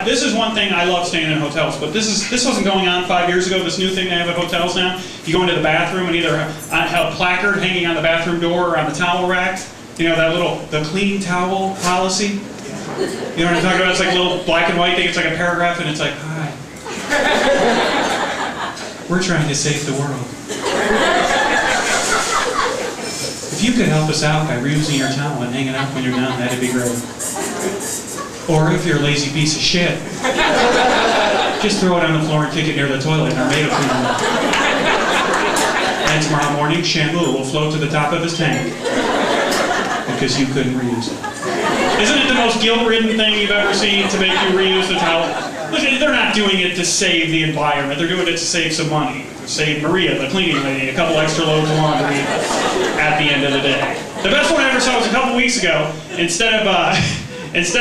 This is one thing I love staying in hotels, but this wasn't going on 5 years ago. This new thing they have at hotels now. You go into the bathroom and either have a placard hanging on the bathroom door or on the towel rack. You know, the clean towel policy? You know what I'm talking about? It's like a little black and white thing. It's like a paragraph and it's like, hi. We're trying to save the world. If you could help us out by reusing your towel and hanging it up when you're done, that'd be great. Or if you're a lazy piece of shit, just throw it on the floor and kick it near the toilet and our maid will clean it up. And tomorrow morning, shampoo will flow to the top of his tank because you couldn't reuse it. Isn't it the most guilt-ridden thing you've ever seen to make you reuse the towel? Look, they're not doing it to save the environment. They're doing it to save some money. To save Maria, the cleaning lady, a couple extra loads of laundry at the end of the day. The best one I ever saw was a couple weeks ago. Instead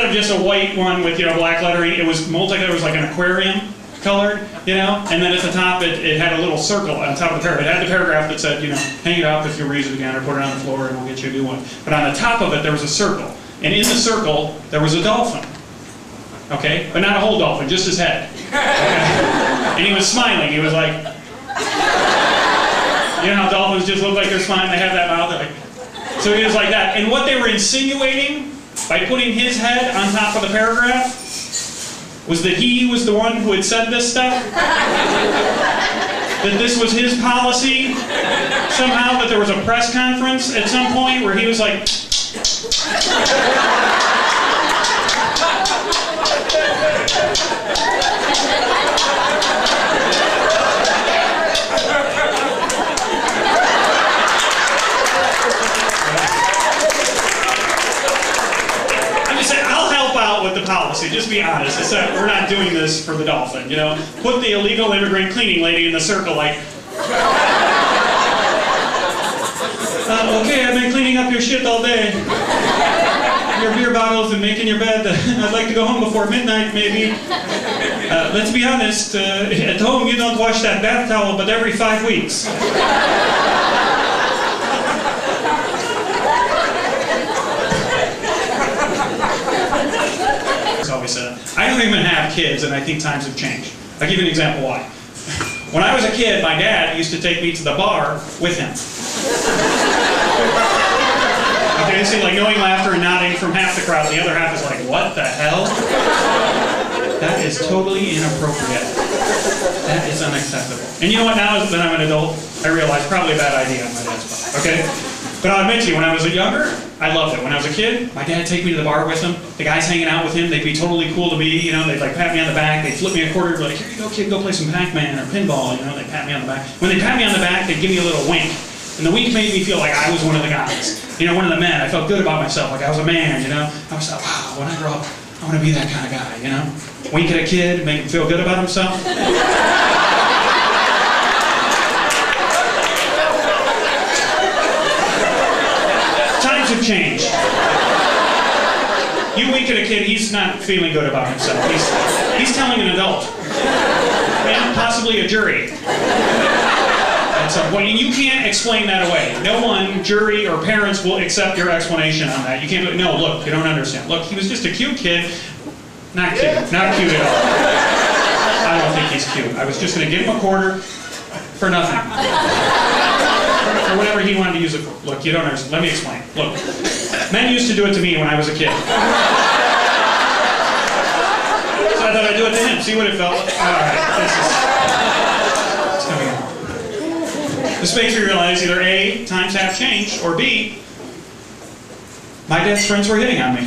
of just a white one with, you know, black lettering, it was multicolored. It was like an aquarium colored, you know, and then at the top it had a little circle on top of the paragraph. It had the paragraph that said, you know, hang it up if you reuse it again, or put it on the floor and we'll get you a new one. But on the top of it there was a circle, and in the circle there was a dolphin. Okay, but not a whole dolphin, just his head. Okay? And he was smiling. He was like, you know how dolphins just look like they're smiling? They have that mouth. Like, so he was like that. And what they were insinuating by putting his head on top of the paragraph was that he was the one who had said this stuff. That this was his policy. Somehow that there was a press conference at some point where he was like, with the policy, just be honest. It's that we're not doing this for the dolphin, you know. Put the illegal immigrant cleaning lady in the circle like, okay, I've been cleaning up your shit all day. Your beer bottles and making your bed. I'd like to go home before midnight, maybe. Let's be honest, at home you don't wash that bath towel but every 5 weeks. I don't even have kids, and I think times have changed. I'll give you an example why. When I was a kid, my dad used to take me to the bar with him. Okay, it seemed like knowing laughter and nodding from half the crowd. The other half is like, what the hell? That is totally inappropriate. That is unacceptable. And you know what, now that I'm an adult, I realize probably a bad idea on my dad's part, okay? But I'll admit to you, when I was younger, I loved it. When I was a kid, my dad would take me to the bar with him. The guys hanging out with him, they'd be totally cool to me. You know, they'd like pat me on the back. They'd flip me a quarter, like, here you go, kid, go play some Pac-Man or pinball. You know, they'd pat me on the back. When they pat me on the back, they'd give me a little wink. And the wink made me feel like I was one of the guys. You know, one of the men. I felt good about myself, like I was a man, you know. I was like, wow, when I grow up, I want to be that kind of guy, you know. Wink at a kid, make him feel good about himself. Have changed. You wink at a kid, he's not feeling good about himself. He's telling an adult. And possibly a jury. At some point. And you can't explain that away. No one, jury or parents, will accept your explanation on that. You can't go, no, look, you don't understand. Look, he was just a cute kid. Not cute. Not cute at all. I don't think he's cute. I was just going to give him a quarter for nothing. Or whatever he wanted to use it for. Look, you don't understand. Let me explain. Look, men used to do it to me when I was a kid. So I thought I'd do it to him, see what it felt like. Alright, it's coming out. This makes me realize either A, times have changed, or B, my dad's friends were hitting on me.